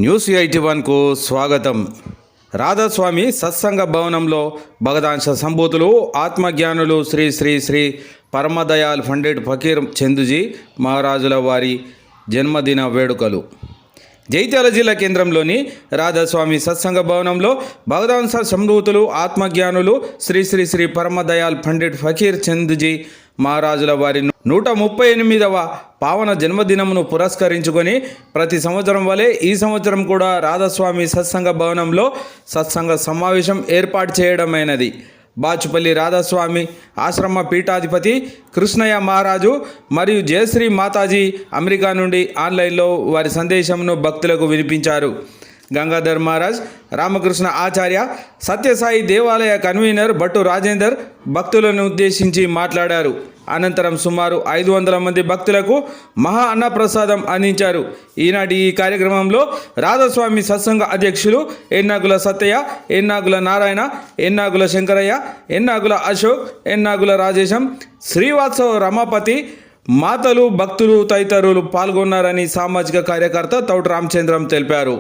News 81కు స్వాగతం. రాధాస్వామి సత్సంగ భవనంలో భగదాంశ సంభూతులు ఆత్మజ్ఞానులు శ్రీ శ్రీ శ్రీ పరమదయాల్ పండిట్ ఫకీర్ చందుజీ మహారాజుల వారి జన్మదిన వేడుకలు. జైత్యాల జిల్లా కేంద్రంలోని రాధాస్వామి సత్సంగ భవనంలో భగదాంశ సంభూతులు ఆత్మజ్ఞానులు శ్రీ శ్రీ శ్రీ పరమదయాల్ పండిట్ ఫకీర్ చందుజీ మహారాజుల వారి 138వ పావన జన్మదినమును పురస్కరించుకొని ప్రతి సంవత్సరం వలె ఈ సంవత్సరం కూడా రాధాస్వామి సత్సంగ భవనంలో సత్సంగ సమావేశం ఏర్పాటు చేయడమైనది. బాచుపల్లి రాధాస్వామి ఆశ్రమ పీఠాధిపతి కృష్ణయ్య మహారాజు మరియు జయశ్రీ మాతాజీ అమెరికా నుండి ఆన్లైన్లో వారి సందేశంను భక్తులకు వినిపించారు. గంగాధర్ మహారాజ్, రామకృష్ణ ఆచార్య, సత్యసాయి దేవాలయ కన్వీనర్ భట్టు రాజేందర్ భక్తులను ఉద్దేశించి మాట్లాడారు. అనంతరం సుమారు 500 మంది భక్తులకు మహా అన్నప్రసాదం అందించారు. ఈనాటి ఈ కార్యక్రమంలో రాధాస్వామి సత్సంగ అధ్యక్షులు ఎన్నాగుల సత్తయ్య, ఎన్నాగుల నారాయణ, ఎన్నాగుల శంకరయ్య, ఎన్నాగుల అశోక్, ఎన్నాగుల రాజేశం, శ్రీవాత్సవ రమాపతి, మాతలు, భక్తులు తదితరులు పాల్గొన్నారని సామాజిక కార్యకర్త తౌటి రామచంద్రం తెలిపారు.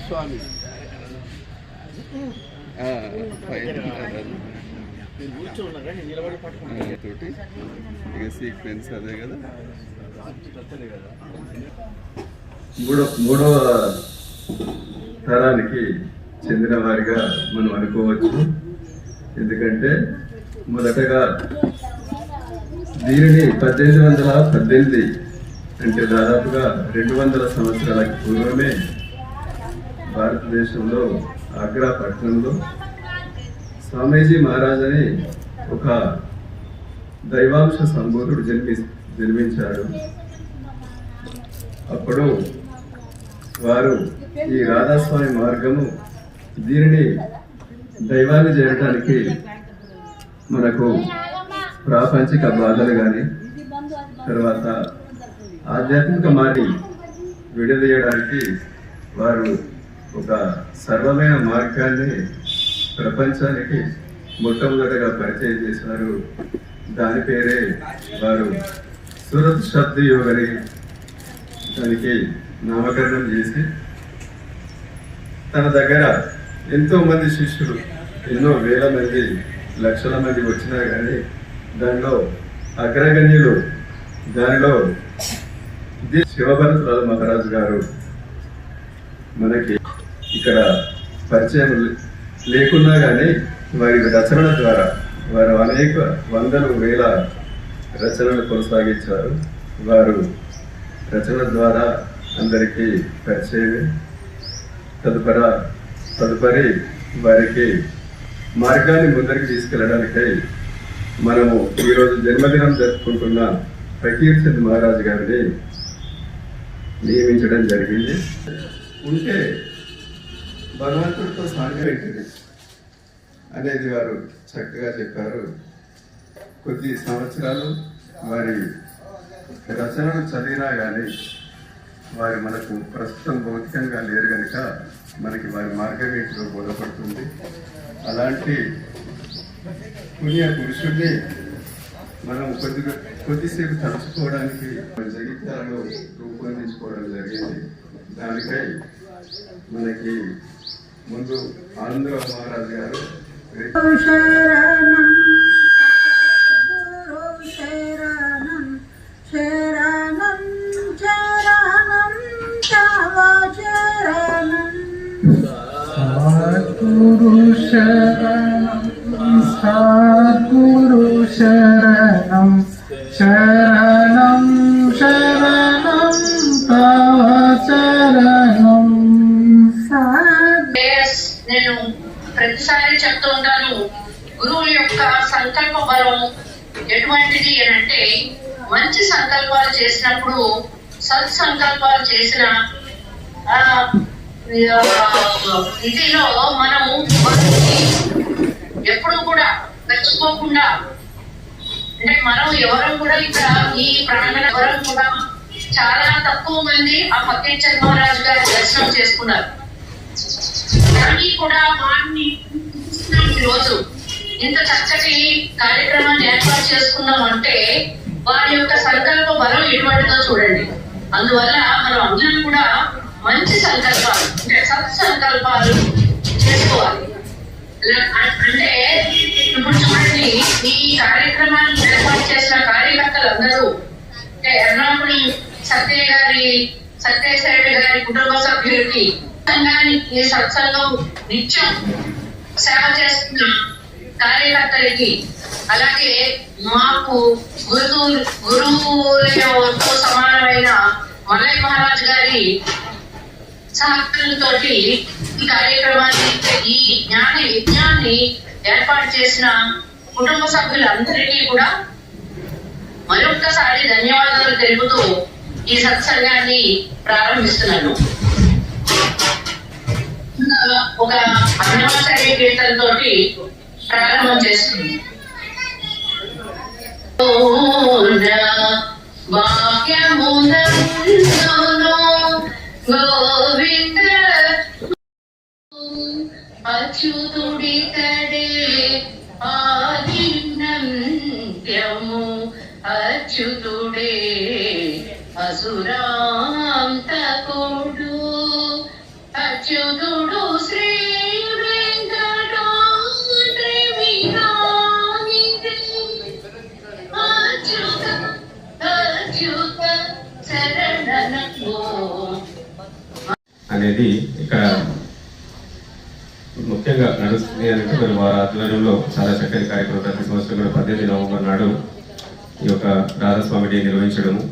స్వామి తోటి ఇక సీక్వెన్స్ అదే కదా. మూడవ తరానికి చెందిన వారిగా మనం అనుకోవచ్చు. ఎందుకంటే మొదటగా దీనిని 1818 అంటే దాదాపుగా 200 సంవత్సరాల పూర్వమే భారతదేశంలో ఆగ్రా పట్టణంలో స్వామీజీ మహారాజ్ అని ఒక దైవాంశ సంబోధుడు జన్మించాడు. అప్పుడు వారు ఈ రాధాస్వామి మార్గము దీనిని దైవాన్ని చేయడానికి మనకు ప్రాపంచిక బాధలు కానీ తర్వాత ఆధ్యాత్మిక మారి విడదీయడానికి వారు ఒక సర్వమైన మార్గాన్ని ప్రపంచానికి మొట్టమొదటిగా పరిచయం చేశారు. దాని పేరే వారు సూరత్ శబ్ద యోగని దానికి నామకరణం చేసి తన దగ్గర ఎంతో మంది శిష్యులు, ఎన్నో వేల మంది, లక్షల మంది వచ్చినా కానీ దానిలో అగ్రగణ్యులు, దానిలో శివభరత్ మహారాజు గారు మనకి ఇక్కడ పరిచయం లేకున్నా కానీ వారి రచనల ద్వారా వారు అనేక వందలు వేల రచనలు కొనసాగించారు. వారు రచనల ద్వారా అందరికీ పరిచయమే. తదుపరి వారికి మార్గాన్ని ముందరికి తీసుకెళ్ళడానికై మనము ఈరోజు జన్మదినం జరుపుకుంటున్న ఫకీర్ చంద్ మహారాజ్ గారిని నియమించడం జరిగింది. ఉంటే భగవంతుడితో సాంగత్యం అనేది వారు చక్కగా చెప్పారు. కొద్ది సంవత్సరాలు వారి రచనలు చదివినా కానీ వారు మనకు ప్రస్తుతం భౌతికంగా లేరు కనుక మనకి వారి మార్గవేటిలో బోధపడుతుంది. అలాంటి పుణ్య పురుషుడిని మనం కొద్దిసేపు తలుచుకోవడానికి జగిత్యాలలో రూపొందించుకోవడం జరిగింది. దానికై మనకి ముందు ఆనందరావు మహారాజు గారు సద్గురు శరణం శరణం శరణం శరణం. నేను ప్రతిసారి చెప్తూ ఉంటాను, గురువుల యొక్క సంకల్ప బలం ఎటువంటిది అని అంటే, మంచి సంకల్పాలు చేసినప్పుడు, సత్సంకల్పాలు చేసిన ఇదిలో మనము ఎప్పుడు కూడా మర్చిపోకుండా, అంటే మనం ఎవరు కూడా ఇక్కడ ఈ ప్రాంగణ ఎవరు కూడా చాలా తక్కువ మంది ఆ ఫకీర్ చంద్ మహారాజ్ గారి దర్శనం చేసుకున్నారు. కానీ కూడా వారిని ఈరోజు ఇంత చక్కటి కార్యక్రమాన్ని ఏర్పాటు చేసుకున్నాం అంటే వారి యొక్క సంకల్ప బలం ఎటువంటిదో చూడండి. అందువల్ల మనం అందరం కూడా మంచి సంకల్పాలు, అంటే సత్సంకల్పాలు చేసుకోవాలి. అంటే ఇప్పుడు చూడండి, ఈ కార్యక్రమాన్ని ఏర్పాటు చేసిన కార్యకర్తలందరూ, అంటే ఎర్నాకుళం సత్యసాయి గారి కుటుంబ సభ్యులకి, సంఘానికి, సత్సంగం నిత్యం సేవ చేస్తున్న కార్యకర్తలకి, అలాగే మాకు గురువులతో సమానమైన మలై మహారాజ్ గారి సహకారంతో ఈ కార్యక్రమాన్ని, ఈ జ్ఞాన యజ్ఞాన్ని ఏర్పాటు చేసిన కుటుంబ సభ్యులందరికీ కూడా మరొక్కసారి ధన్యవాదాలు తెలుపుతూ ఈ సత్సంగాన్ని ప్రారంభిస్తున్నాను. ఒక అన్నమాచార్య కీర్తనతో ప్రారంభం చేస్తుంది. గోవింద అచ్యుతుడితడే ఆదినంత్యము, అచ్యుతుడే అసురాంతకుడు, అచ్యుతుడు శ్రీ వెంకటాద్రి వినాయకుడు, అచ్యుత అచ్యుత శరణనో అనేది ఇక్కడ ముఖ్యంగా నడుస్తుంది అంటే మరి వారి ఆధ్వర్యంలో చాలా చక్కటి కార్యక్రమం ప్రతి సంవత్సరం కూడా 18 నవంబర్ నాడు ఈ యొక్క రాధాస్వామి డే నిర్వహించడము.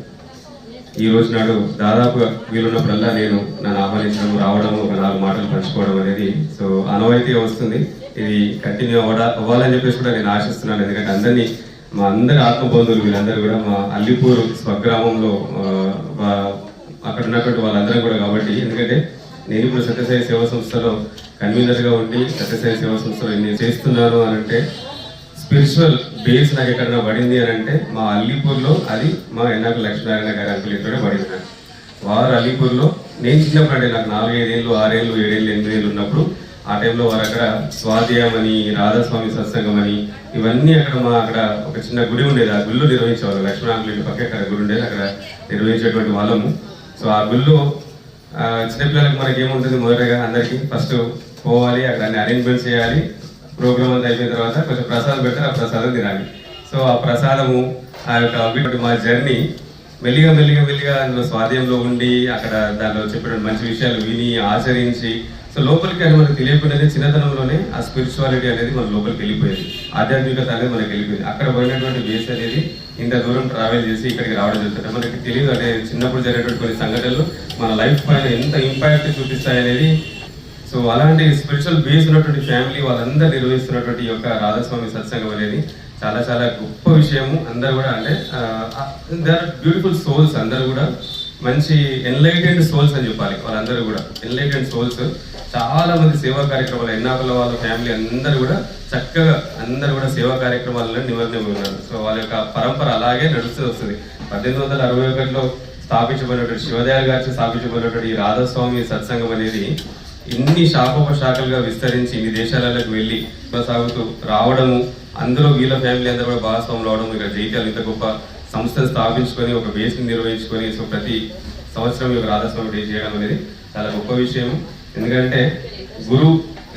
ఈ రోజు నాడు దాదాపుగా వీలున్నప్పుడల్లా నేను నన్ను ఆహ్వానించడం, రావడము, ఒక 4 మాటలు పంచుకోవడం అనేది సో ఆనవాయితీగా వస్తుంది. ఇది కంటిన్యూ అవ్వాలని చెప్పేసి కూడా నేను ఆశిస్తున్నాను. ఎందుకంటే అందరినీ, మా అందరి ఆత్మబంధువులు వీళ్ళందరూ కూడా మా అల్లిపూర్ స్వగ్రామంలో అక్కడ ఉన్నటువంటి వాళ్ళందరం కూడా కాబట్టి, ఎందుకంటే నేను ఇప్పుడు సత్యసాయి సేవా సంస్థలో కన్వీనర్గా ఉండి సత్యసాయి సేవా సంస్థలో నేను చేస్తున్నాను అని అంటే స్పిరిచువల్ బేస్ నాకు ఎక్కడైనా పడింది అని అంటే మా అల్లీపూర్లో, అది మా ఎన్నాకు లక్ష్మీనారాయణ గారి అంకుల్ ఇంట్లోనే పడింది నాకు. వారు అల్లీపూర్లో నేను చిన్నప్పుడు, అంటే నాకు 4, 5 ఏళ్ళు, 6 ఏళ్ళు, 7 ఏళ్ళు, 8 ఏళ్ళు ఉన్నప్పుడు ఆ టైంలో వారు అక్కడ స్వాధ్యాయం అని, రాధాస్వామి సత్సంగం అని, ఇవన్నీ అక్కడ అక్కడ ఒక చిన్న గుడి ఉండేది. ఆ గుళ్ళు నిర్వహించేవాళ్ళు. లక్ష్మీనారాయణ ఇంటి పక్క అక్కడ గుడి ఉండేది, అక్కడ నిర్వహించేటువంటి వాళ్ళము. సో ఆ గుళ్ళు చిన్నపిల్లలకు మనకి ఏముంటుంది, మొదటగా అందరికీ ఫస్ట్ పోవాలి, అక్కడ అన్ని అరేంజ్మెంట్స్ చేయాలి, ప్రోగ్రామ్ అంతా అయిపోయిన తర్వాత కొంచెం ప్రసాదం పెడతారు, ఆ ప్రసాదం తినాలి. సో ఆ ప్రసాదము, ఆ యొక్క మా జర్నీ మెల్లిగా అందులో స్వాధీనంలో ఉండి అక్కడ దానిలో చెప్పిన మంచి విషయాలు విని ఆచరించి, సో లోపలికి అది మనకు తెలియకుండానే చిన్నతనంలోనే ఆ స్పిరిచువాలిటీ అనేది మన లోపలికి వెళ్ళిపోయేది, ఆధ్యాత్మికత అనేది మనకి వెళ్ళిపోయింది. అక్కడ పోయినటువంటి బేస్ అనేది ఇంత దూరం ట్రావెల్ చేసి ఇక్కడికి రావడం జరుగుతుంది. మనకి తెలియదు, అంటే చిన్నప్పుడు జరిగినటువంటి కొన్ని సంఘటనలు మన లైఫ్ పైన ఎంత ఇంపాక్ట్ చూపిస్తాయనేది. సో అలాంటి స్పిరిచువల్ బేస్ ఉన్నటువంటి ఫ్యామిలీ వాళ్ళందరూ నిర్వహిస్తున్నటువంటి ఈ యొక్క రాధాస్వామి సత్సంగం అనేది చాలా చాలా గొప్ప విషయము. అందరూ కూడా, అంటే దే ఆర్ బ్యూటిఫుల్ సోల్స్, అందరూ కూడా మంచి ఎన్లైటెడ్ సోల్స్ అని చెప్పాలి. వాళ్ళందరూ కూడా ఎన్లైటెడ్ సోల్స్. చాలా మంది సేవా కార్యక్రమాలు, ఎన్నాకుల వాళ్ళ ఫ్యామిలీ అందరూ కూడా చక్కగా అందరూ కూడా సేవా కార్యక్రమాలలో నిమగ్నమై ఉన్నారు. సో వాళ్ళ యొక్క పరంపర అలాగే నడుస్తూ వస్తుంది. 1861లో స్థాపించబడినటువంటి శివదయాల్ గారి స్థాపించబడినటువంటి ఈ రాధాస్వామి సత్సంగం అనేది ఇన్ని శాఖోపశాఖలుగా విస్తరించి ఇన్ని దేశాలకు వెళ్ళి కొనసాగుతూ రావడము, అందులో వీళ్ళ ఫ్యామిలీ అందరూ కూడా భాగస్వాములు అవడం, ఇక్కడ జైత్యాలు ఇంత గొప్ప సంస్థను స్థాపించుకొని ఒక బేస్ని నిర్వహించుకొని సో ప్రతి సంవత్సరం ఈ రాధాస్వామి డే చేయడం అనేది చాలా గొప్ప విషయం. ఎందుకంటే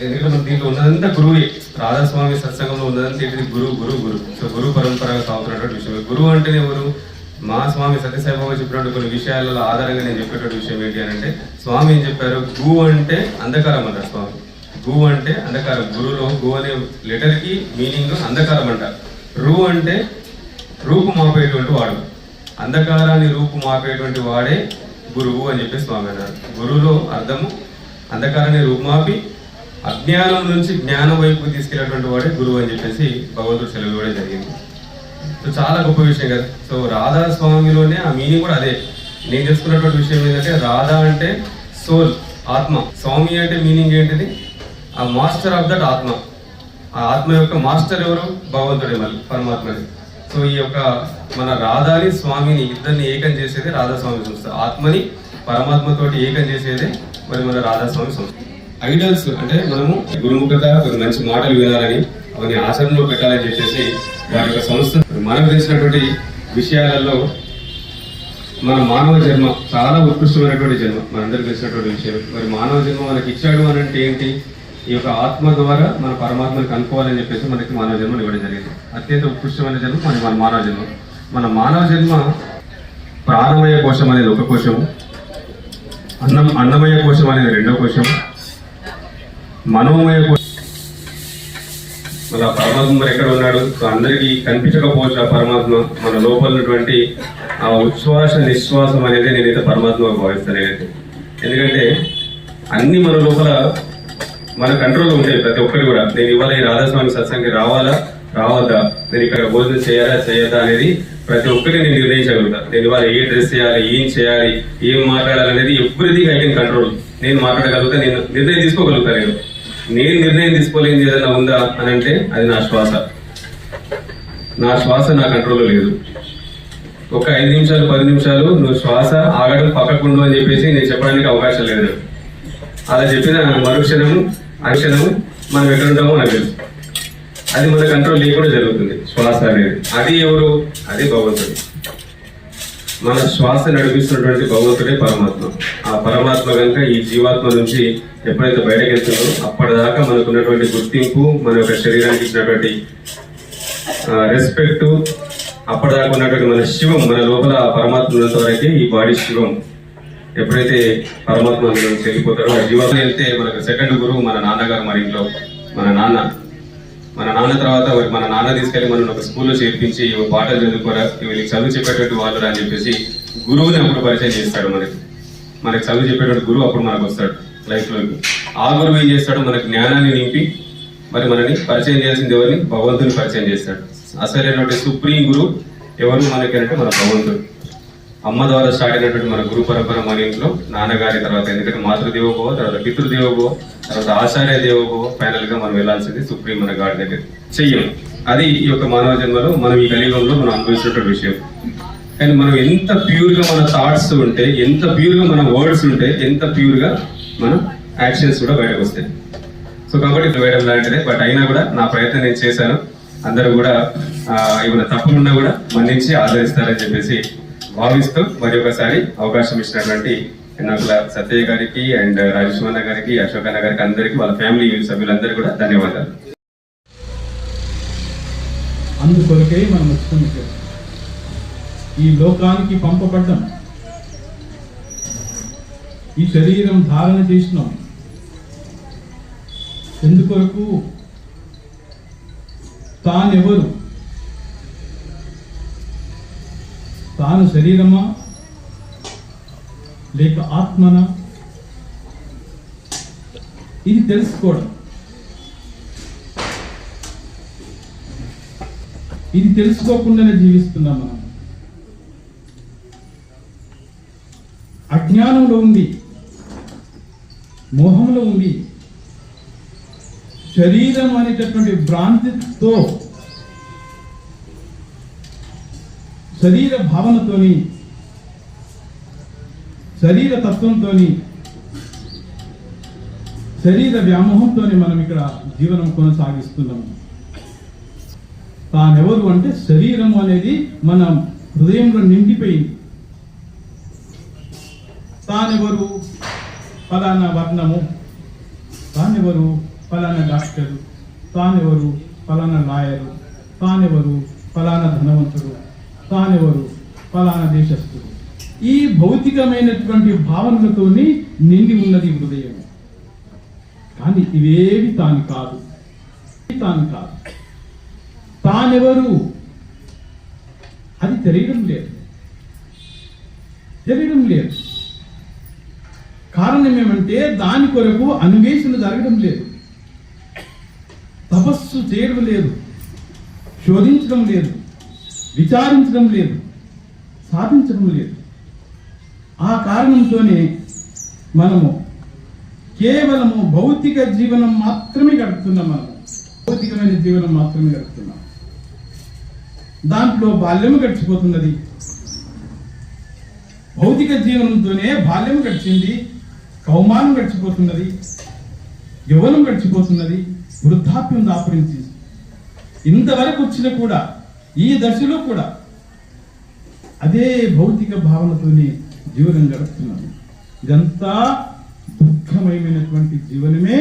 ఎందుకంటే మన దీంట్లో ఉన్నదంతా గురువే. రాధాస్వామి సత్సంగంలో ఉన్నదంతా ఏంటిది? గురువు గురువు గురువు. సో గురువు పరంపరగా సాగుతున్నటువంటి విషయం. గురువు అంటేనే ఎవరు? మా స్వామి సత్యసాయిబాబా చెప్పినటువంటి కొన్ని విషయాలలో ఆధారంగా నేను చెప్పేటువంటి విషయం ఏంటి అని అంటే, స్వామి ఏం చెప్పారు? గు అంటే అంధకారం అంటారు స్వామి. గు అంటే అంధకారం. గురువులో గు అనే లెటర్కి మీనింగ్ అంధకారం అంటారు. రు అంటే రూపు మాపేటువంటి వాడు. అంధకారాన్ని రూపు మాపేటువంటి వాడే గురువు అని చెప్పి స్వామి అన్నారు. గురువులో అర్థము అంధకారాన్ని రూపుమాపి అజ్ఞానం నుంచి జ్ఞానం వైపు తీసుకెళ్ళినటువంటి వాడే గురువు అని చెప్పేసి భగవంతుడు సెలవు ఇవ్వడం జరిగింది. సో చాలా గొప్ప విషయం కదా. సో రాధా స్వామిలోనే ఆ మీనింగ్ కూడా అదే. నేను తెలుసుకున్నటువంటి విషయం ఏంటంటే రాధా అంటే సోల్, ఆత్మ. స్వామి అంటే మీనింగ్ ఏంటిది? ఆ మాస్టర్ ఆఫ్ దట్ ఆత్మ. ఆ ఆత్మ యొక్క మాస్టర్ ఎవరు? భగవంతుడే, మళ్ళీ పరమాత్మని. సో ఈ యొక్క మన రాధాని స్వామిని ఇద్దరిని ఏకం చేసేది రాధాస్వామి సంస్థ. ఆత్మని పరమాత్మతోటి ఏకం చేసేదే మరి మన రాధాస్వామి సంస్థ. ఐడల్స్ అంటే మనము గురుముఖత కొన్ని మంచి మాటలు వినాలని, అవన్నీ ఆచరణలో పెట్టాలని చెప్పేసి వారి యొక్క సంస్థ. మనకు తెలిసినటువంటి విషయాలలో మన మానవ జన్మ చాలా ఉత్కృష్టమైనటువంటి జన్మ, మనందరికీ తెలిసినటువంటి విషయం. మరి మానవ జన్మ మనకి ఇచ్చాడు అని అంటే ఏంటి? ఈ యొక్క ఆత్మ ద్వారా మన పరమాత్మని కనుక్కోవాలని చెప్పేసి మనకి మానవ జన్మను ఇవ్వడం జరిగింది. అత్యంత ఉత్కృష్టమైన జన్మ మన మానవ జన్మ. మన మానవ జన్మ ప్రాణమయ కోశం అనేది ఒక కోశము, అన్నమయ కోశం అనేది రెండో కోశం, మనోమయ కోశం. మన పరమాత్మ మరి ఎక్కడ ఉన్నాడు? అందరికీ కనిపించకపోవచ్చు. ఆ పరమాత్మ మన లోపల ఉన్నటువంటి ఆ ఉచ్ఛ్వాస నిశ్వాసం అనేది నేనైతే పరమాత్మగా భావిస్తాను నేనైతే. ఎందుకంటే అన్ని మన లోపల మన కంట్రోల్లో ఉంటాయి ప్రతి ఒక్కటి కూడా. నేను ఇవాళ ఈ రాధాస్వామి సత్సంగి రావాలా రావద్దా, నేను ఇక్కడ భోజనం చేయాలా చేయద్దా అనేది ప్రతి ఒక్కటి నేను నిర్ణయించగలుగుతా. నేను ఇవాళ ఏ డ్రెస్ చేయాలి, ఏం చేయాలి, ఏం మాట్లాడాలి అనేది ఎవ్రీథింగ్ ఐ కెన్ కంట్రోల్. నేను మాట్లాడగలుగుతా, నేను నిర్ణయం తీసుకోగలుగుతా. నేను నిర్ణయం తీసుకోలేని ఏదైనా ఉందా అని అంటే అది నా శ్వాస. నా శ్వాస నా కంట్రోల్లో లేదు. ఒక 5 నిమిషాలు 10 నిమిషాలు నువ్వు శ్వాస ఆగడం పక్కకుండు అని చెప్పేసి నేను చెప్పడానికి అవకాశం లేదు. అలా చెప్పిన మరుక్షణము అక్షణము మనం ఎక్కడ ఉంటామో నాకు తెలుసు. అది మన కంట్రోల్ లేకుండా జరుగుతుంది శ్వాస అనేది. అది ఎవరు? అది భగవంతుడు. మన శ్వాస నడిపిస్తున్నటువంటి భగవంతుడే పరమాత్మ. ఆ పరమాత్మ కనుక ఈ జీవాత్మ నుంచి ఎప్పుడైతే బయటకు వెళ్తుందో అప్పటిదాకా మనకున్నటువంటి గుర్తింపు, మన యొక్క శరీరానికి ఇచ్చినటువంటి రెస్పెక్ట్, అప్పటిదాకా ఉన్నటువంటి మన శివం, మన లోపల పరమాత్మ ఉన్నంత వరకే ఈ బాడీ శివం. ఎప్పుడైతే పరమాత్మ వెళ్ళిపోతారో ఆ జీవాత్మ వెళ్తే మనకు సెకండ్ గురువు మన నాన్నగారు. మన ఇంట్లో మన నాన్న తర్వాత మన నాన్న తీసుకెళ్లి మనం ఒక స్కూల్లో చేర్పించి పాటలు చదువుకోరా, వీళ్ళకి చదువు చెప్పేటువంటి వాళ్ళు అని చెప్పేసి గురువుని అప్పుడు పరిచయం చేస్తాడు. మనకి చదువు చెప్పేటువంటి గురువు అప్పుడు మనకు వస్తాడు లైఫ్ లోకి. ఆ గురువు ఏం చేస్తాడు? మనకి జ్ఞానాన్ని నింపి మరి మనని పరిచయం చేయాల్సింది ఎవరిని? భగవంతుని పరిచయం చేస్తాడు. అసలైనటువంటి సుప్రీం గురువు ఎవరు మనకి అంటే మన భగవంతుడు. అమ్మ ద్వారా స్టార్ట్ అయినటువంటి మన గురు పరంపర మన ఇంట్లో నాన్నగారి తర్వాత, ఎందుకంటే మాతృదేవోభవ, తర్వాత పితృదేవోభవ, తర్వాత ఆచార్య దేవోభవ, ఫైనల్ గా మనం వెళ్లాల్సింది సుప్రీం మన గాడి దగ్గర. చెయ్యం. అది ఈ యొక్క మానవ జన్మలో మనం ఈ కలియుగంలో మనం అనుభవిస్తున్నటువంటి విషయం. కానీ మనం ఎంత ప్యూర్ గా మన థాట్స్ ఉంటే, ఎంత ప్యూర్ గా మన వర్డ్స్ ఉంటే, ఎంత ప్యూర్ గా మన యాక్షన్స్ కూడా బయటకు వస్తాయి. సో కాబట్టి వేయడం లాంటిదే. బట్ అయినా కూడా నా ప్రయత్నం నేను చేశాను. అందరూ కూడా ఏమైనా తప్పులున్నా కూడా మన్నించి ఆదరిస్తారని చెప్పేసి భావిస్తూ మరి ఒకసారి అవకాశం ఇచ్చినటువంటి ఎన్నకుల సత్యయ్య గారికి అండ్ రాజేశ్వరన్న గారికి, అశోకన్న గారికి, అందరికీ వాళ్ళ ఫ్యామిలీ సభ్యులందరికీ కూడా ధన్యవాదాలు. అందుకొరకే మనం వచ్చుకున్నాం, ఈ లోకానికి పంపబడ్డం, ఈ శరీరం ధారణ చేసినాం. ఎందుకొరకు? తానెవరు? తాను శరీరమా లేక ఆత్మనా? ఇది తెలుసుకోవడం. ఇది తెలుసుకోకుండానే జీవిస్తున్నాం మనం. అజ్ఞానంలో ఉంది, మోహంలో ఉంది. శరీరం అనేటటువంటి భ్రాంతితో, శరీర భావనతోని, శరీర తత్వంతోని, శరీర వ్యామోహంతోని మనం ఇక్కడ జీవనం కొనసాగిస్తున్నాము. తానెవరు అంటే శరీరం అనేది మన హృదయంలో నిండిపోయింది. తానెవరు? ఫలానా వర్ణము, తానెవరు? ఫలానా డాక్టరు, తానెవరు? ఫలానా లాయరు, తానెవరు? ఫలానా ధనవంతుడు, తానెవరు? ఫలానా దేశస్థుడు. ఈ భౌతికమైనటువంటి భావనలతోని నిండి ఉన్నది హృదయం. కానీ ఇవేవి తాను కాదు. తానెవరు? అది తెలియడం లేదు. కారణం ఏమంటే దాని కొరకు అన్వేషణ జరగడం లేదు, తపస్సు చేయడం లేదు, శోధించడం లేదు, విచారించడం లేదు, సాధించడం లేదు. ఆ కారణంతోనే మనము కేవలము భౌతిక జీవనం మాత్రమే గడుపుతున్నాం. మనము భౌతికమైన జీవనం మాత్రమే గడుపుతున్నాం. దాంట్లో బాల్యము గడిచిపోతున్నది. భౌతిక జీవనంతోనే బాల్యం గడిచింది, కౌమానం గడిచిపోతున్నది, యవ్వనం గడిచిపోతున్నది, వృద్ధాప్యం దాపురించింది. ఇంతవరకు వచ్చినా కూడా ఈ దశలో కూడా అదే భౌతిక భావనతోనే జీవనం గడుపుతున్నాము. ఇదంతా దుఃఖమయమైనటువంటి జీవనమే.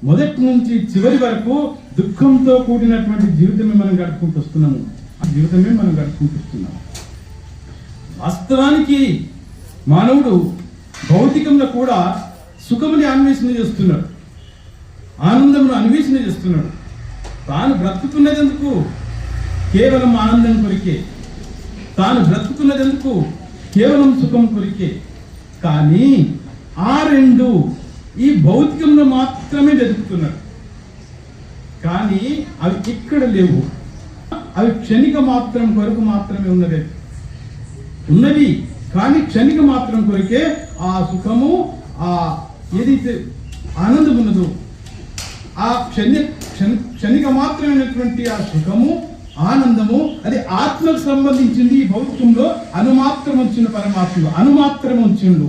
మొదటి నుంచి చివరి వరకు దుఃఖంతో కూడినటువంటి జీవితమే మనం గడుపుకుంటూ వస్తున్నాము. ఆ జీవితమే మనం గడుపుకుంటూ వస్తున్నాము. వాస్తవానికి మానవుడు భౌతికంలో కూడా సుఖముని అన్వేషణ చేస్తున్నాడు, ఆనందమును అన్వేషణ చేస్తున్నాడు. తాను బ్రతుకుతున్నది ఎందుకు? కేవలం ఆనందం కొరికే. తాను బ్రతుకుతున్నది ఎందుకు? కేవలం సుఖం కొరికే. కానీ ఆ రెండు ఈ భౌతికంలో మాత్రమే వెతుకుతున్నాడు. కానీ అవి ఇక్కడ లేవు. అవి క్షణిక మాత్రం కొరకు మాత్రమే ఉన్నవి. కానీ క్షణిక మాత్రం కొరికే ఆ సుఖము, ఆ ఏదైతే ఆనందం ఉన్నదో ఆ క్షణిక మాత్రమైనటువంటి ఆ సుఖము, ఆనందము అది ఆత్మకు సంబంధించింది. ఈ భౌతికంలో అనుమాత్రం వచ్చిన పరమాత్మలో అనుమాత్రం వచ్చిండు.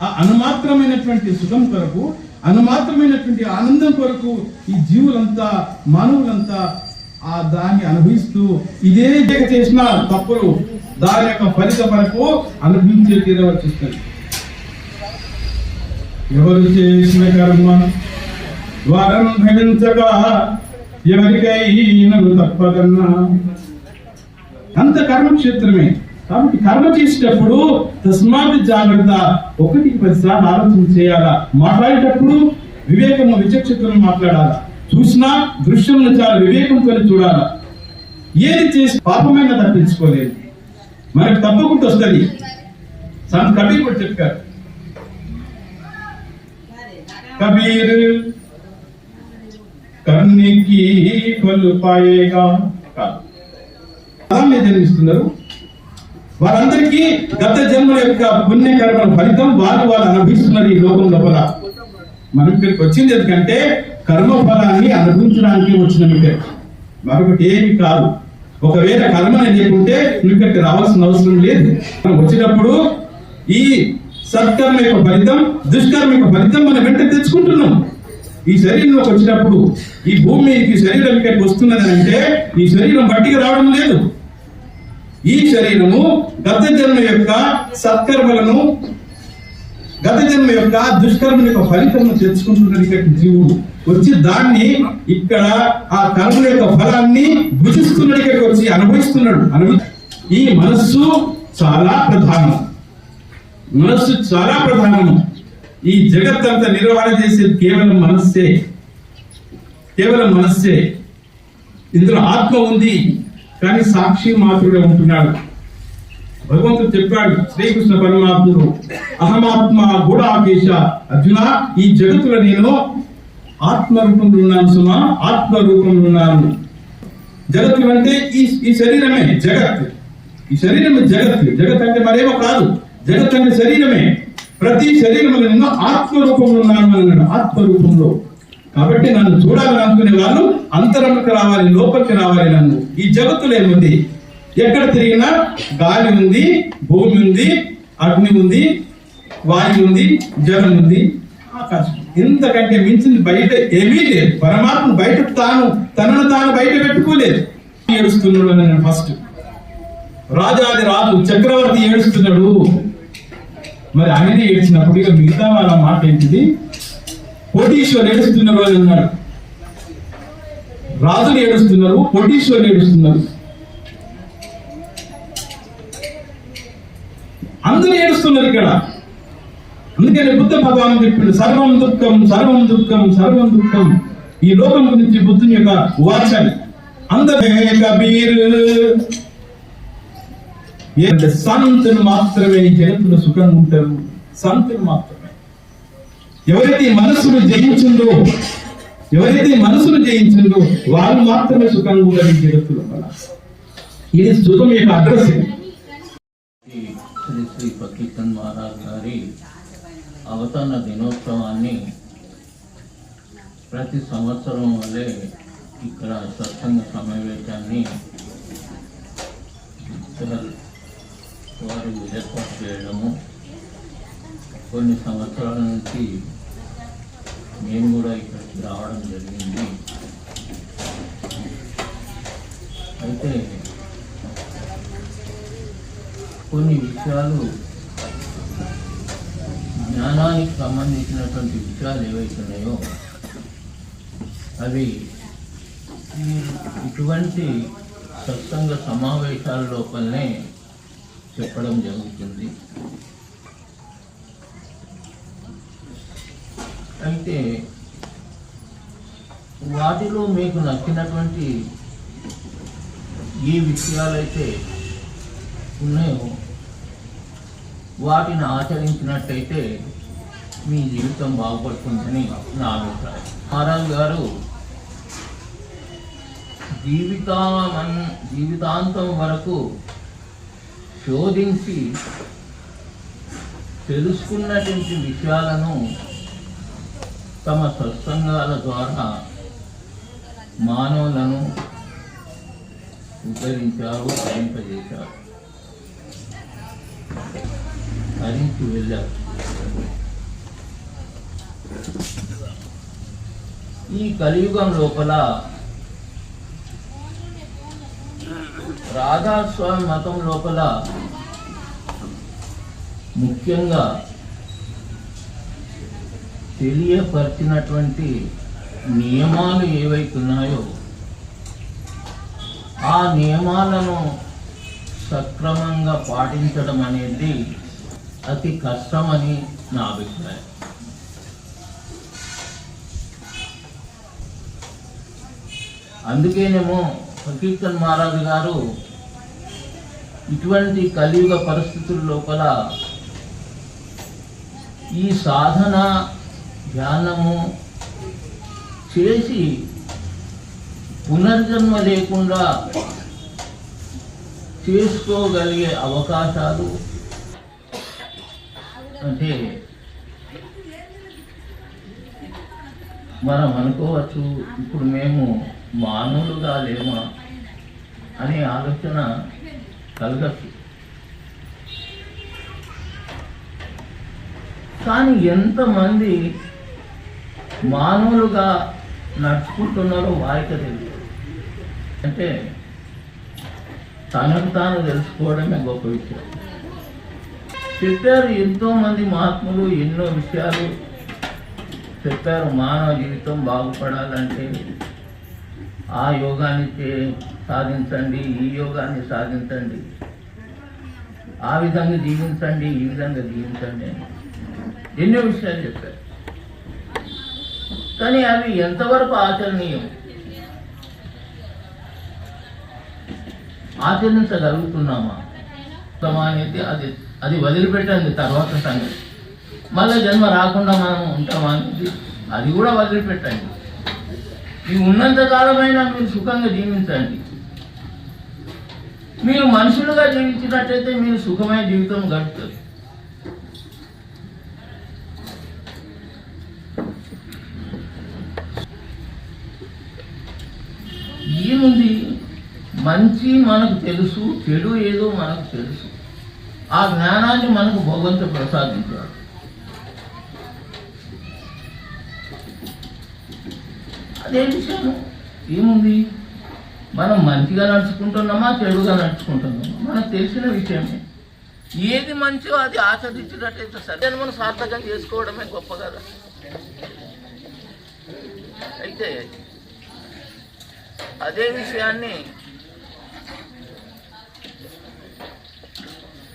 ఆ అనుమాత్రమైనటువంటి సుఖం కొరకు, అనుమాత్రమైనటువంటి ఆనందం కొరకు ఈ జీవులంతా, మానవులంతా ఆ దాన్ని అనుభవిస్తూ ఇదే చేసిన తప్పులు దాని యొక్క ఫలితం వరకు అనుభవించే తీరవచ్చిస్తుంది. ఎవరు చేసిన కర్మ ద్వారం భవించగా ఎవరికైనా తప్పదన్నా అంత కర్మక్షేత్రమే. కాబట్టి కర్మ చేసేటప్పుడు తస్మాత్ జాగ్రత్త, 1-10 సార్లు ఆలోచన చేయాలా. మాట్లాడేటప్పుడు వివేకము, విచక్షణతో మాట్లాడాలా. చూసినా దృశ్యంలో చాలా వివేకంతో చూడాలా. ఏది చేసి పాపమైన తప్పించుకోలేదు, మనకు తప్పకుండా వస్తుంది. సంత కబీర్ కూడా చెప్పారు, కబీర్ కర్ణికి ఫలు పాయేగా కాదు. జన్మిస్తున్నారు వారందరికీ గత జన్మల యొక్క పుణ్యకర్మల ఫలితం వాళ్ళు అనుభవిస్తున్నారు ఈ లోకం లోపల. మనం ఇక్కడికి వచ్చింది ఎందుకంటే కర్మ ఫలాన్ని అనుభవించడానికి వచ్చిన మరొకటి ఏమి కాదు. ఒకవేళ కర్మని లేకుంటే నువ్వు ఇక్కడికి రావాల్సిన అవసరం లేదు. మనం వచ్చినప్పుడు ఈ సత్కర్మ యొక్క ఫలితం, దుష్కర్మ యొక్క ఫలితం మనం వెంట తెచ్చుకుంటున్నాం. ఈ శరీరంలోకి వచ్చినప్పుడు ఈ భూమి ఈ శరీరం ఇక్కడికి వస్తున్నది అంటే ఈ శరీరం బట్టికి రావడం లేదు. ఈ శరీరము గత జన్మ యొక్క సత్కర్మలను, గత జన్మ యొక్క దుష్కర్మ యొక్క ఫలితం తెచ్చుకుంటున్నది ఇక్కడ జీవుడు. వచ్చి దాన్ని ఇక్కడ ఆ కర్మ యొక్క ఫలాన్ని భుజిస్తున్నాడు, ఇక్కడికి వచ్చి అనుభవిస్తున్నాడు. ఈ మనస్సు చాలా ప్రధానం. మనస్సు చాలా ప్రధానము. ఈ జగత్ అంతా నిర్వహణ చేసేది కేవలం మనస్సే, కేవలం మనస్సే. ఇందులో ఆత్మ ఉంది కానీ సాక్షి మాత్రుడే ఉంటున్నాడు. భగవంతుడు చెప్పాడు, శ్రీకృష్ణ పరమాత్ముడు, అహమాత్మ గూఢాకేశ అర్జున, ఈ జగత్తులో నేను ఆత్మ రూపంలో ఉన్నాను సుమా, ఆత్మ రూపంలో ఉన్నాను. జగత్తు అంటే ఈ శరీరమే జగత్. ఈ శరీరమే జగత్. జగత్ అంటే మరేమో కాదు, జగత్ అంటే శరీరమే. ప్రతి శరీరంలో నేను ఆత్మ రూపంలో ఉన్నాను అన్నాడు, ఆత్మ రూపంలో. కాబట్టి నన్ను చూడాలని అనుకునే వాళ్ళు అంతరంలోకి రావాలి, లోపలికి రావాలి. నన్ను ఈ జగత్తులో ఏముంది? ఎక్కడ తిరిగినా గాలి ఉంది, భూమి ఉంది, అగ్ని ఉంది, వాయు ఉంది, జలం ఉంది, ఆకాశం. ఇంతకంటే మించింది బయట ఏమీ లేదు. పరమాత్మ బయట తనను తాను బయట పెట్టుకోలేదు. ఏడుస్తున్నాడు నేను ఫస్ట్. రాజాది రాజు చక్రవర్తి ఏడుస్తున్నాడు. మరి ఆయన ఏడ్చినప్పుడు ఇక మిగతా వాళ్ళ మాట ఏంటిది? కోటీశ్వరులు ఏడుస్తున్నారు అని అన్నాడు. రాజులు ఏడుస్తున్నారు, కోటీశ్వరులు ఏడుస్తున్నారు, అందరూ ఏడుస్తున్నారు ఇక్కడ. అందుకని బుద్ధ భగవాన్ చెప్పిండు, సర్వం దుఃఖం, సర్వం దుఃఖం, సర్వం దుఃఖం. ఈ లోకం గురించి బుద్ధుని యొక్క వాచని అందరూ సంతులు మాత్రమే ఈ జగత్తులో సుఖంగా ఉంటారు. సంతులు మాత్రమే. ఎవరైతే మనసును జయించిందో వారు మాత్రమే సుఖంగా ఉండడం జగత్తులో. ఇది సుఖం యొక్క అడ్రస్. శ్రీ శ్రీ ఫకీర్ మహారాజ్ గారి అవతరణ దినోత్సవాన్ని ప్రతి సంవత్సరం వల్లే ఇక్కడ సత్సంగ సమావేశాన్ని వారు ఏర్పాటు చేయడము, కొన్ని సంవత్సరాల నుంచి మేము కూడా ఇక్కడికి రావడం జరిగింది. అయితే కొన్ని విషయాలు, జ్ఞానానికి సంబంధించినటువంటి విషయాలు ఏవైతున్నాయో అవి ఇటువంటి సత్సంగ సమావేశాల లోపలనే చెప్పడం జరుగుతుంది. అయితే వాటిలో మీకు నచ్చినటువంటి ఏ విషయాలైతే ఉన్నాయో వాటిని ఆచరించినట్టయితే మీ జీవితం బాగుపడుతుందని నా అభిప్రాయం. మహారాజ్ గారు జీవితాంతం వరకు శోధించి తెలుసుకున్నటువంటి విషయాలను తమ సత్సంగాల ద్వారా మానవులను ఉద్ధరించారు, గ్రహింపజేశారు, హరించి వెళ్ళారు. ఈ కలియుగం లోపల రాధాస్వామి మతం లోపల ముఖ్యంగా తెలియపరిచినటువంటి నియమాలు ఏవైతున్నాయో ఆ నియమాలను సక్రమంగా పాటించడం అనేది అతి కష్టమని నా అభిప్రాయం. అందుకేనేమో ఫకీర్ మహారాజ్ గారు ఇటువంటి కలియుగ పరిస్థితుల లోపల ఈ సాధన ధ్యానము చేసి పునర్జన్మ లేకుండా చేసుకోగలిగే అవకాశాలు, అంటే మనం అనుకోవచ్చు ఇప్పుడు మేము మానవులుగా లేమా అనే ఆలోచన కలగచ్చు. కానీ ఎంతమంది మానవులుగా నడుచుకుంటున్నారో వారికి తెలుసు. అంటే తనకు తాను తెలుసుకోవడమే గొప్ప విషయం. చెప్పారు ఎంతోమంది మహాత్ములు, ఎన్నో విషయాలు చెప్పారు. మానవ జీవితం బాగుపడాలంటే ఆ యోగాన్ని సాధించండి, ఈ యోగాన్ని సాధించండి, ఆ విధంగా జీవించండి, ఈ విధంగా జీవించండి అని ఎన్నో విషయాలు చెప్పారు. కానీ అవి ఎంతవరకు ఆచరణీయం, ఆచరించగలుగుతున్నామా అనేది అది వదిలిపెట్టండి తర్వాత సంగతి. మళ్ళీ జన్మ రాకుండా మనం ఉంటామా అనేది అది కూడా వదిలిపెట్టండి. ఇవి ఉన్నంత కాలమైనా మీరు సుఖంగా జీవించండి. మీరు మనుషులుగా జీవించినట్టయితే మీరు సుఖమైన జీవితం గడుపుతుంది. ఏముంది, మంచి మనకు తెలుసు, చెడు ఏదో మనకు తెలుసు. ఆ జ్ఞానాన్ని మనకు భగవంతుడు ప్రసాదించాడు. అదే విషయం ఏముంది, మనం మంచిగా నడుచుకుంటున్నామా చెడుగా నడుచుకుంటున్నామా మనకు తెలిసిన విషయమే. ఏది మంచో అది ఆచరించినట్టయితే సరే మనం సార్థకం చేసుకోవడమే గొప్ప కదా. అయితే అదే విషయాన్ని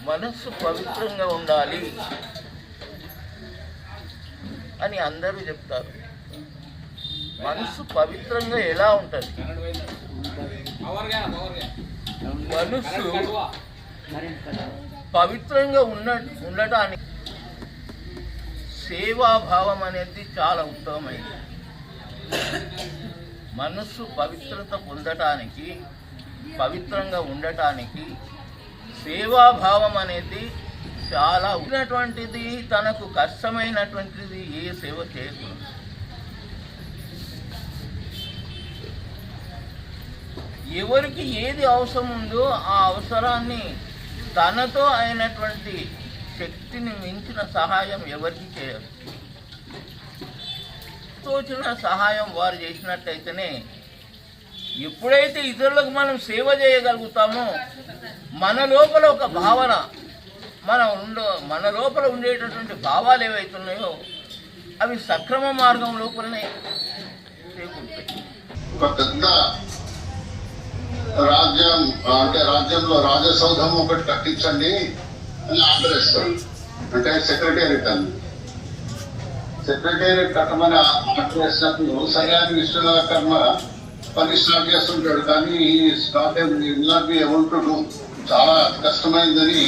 మనస్సు పవిత్రంగా ఉండాలి అని అందరూ చెప్తారు. మనస్సు పవిత్రంగా ఎలా ఉంటుంది? మనస్సు పవిత్రంగా ఉండటానికి సేవాభావం అనేది చాలా ఉత్తమమైనది. మనస్సు పవిత్రత పొందటానికి, పవిత్రంగా ఉండటానికి సేవాభావం అనేది చాలా ఉన్నటువంటిది. తనకు కష్టమైనటువంటిది ఏ సేవ చేయకూడదు. ఎవరికి ఏది అవసరం ఉందో ఆ అవసరాన్ని తనతో అయినటువంటి శక్తిని మించిన సహాయం ఎవరికి చేయరు. తోచిన సహాయం వారు చేసినట్టయితేనే, ఎప్పుడైతే ఇతరులకు మనం సేవ చేయగలుగుతామో మన లోపల ఒక భావన, మన లోపల ఉండేటటువంటి భావాలు ఏవైతున్నాయో అవి సక్రమ మార్గం లోపలనే చేకూరుతాయి. ఒక పెద్ద రాజ్యం అంటే రాజ్యంలో రాజసౌధం ఒకటి కట్టించండి అని ఆర్డర్ ఇస్తాడు. అంటే సెక్రటేరియట్ అని, సెక్రటేరియట్ కట్టమని ఆర్డర్ వేసినప్పుడు సరే అని విశ్వకర్మ పని స్టార్ట్ చేస్తుంటాడు. కానీ start not be able to do, చాలా కష్టమైందని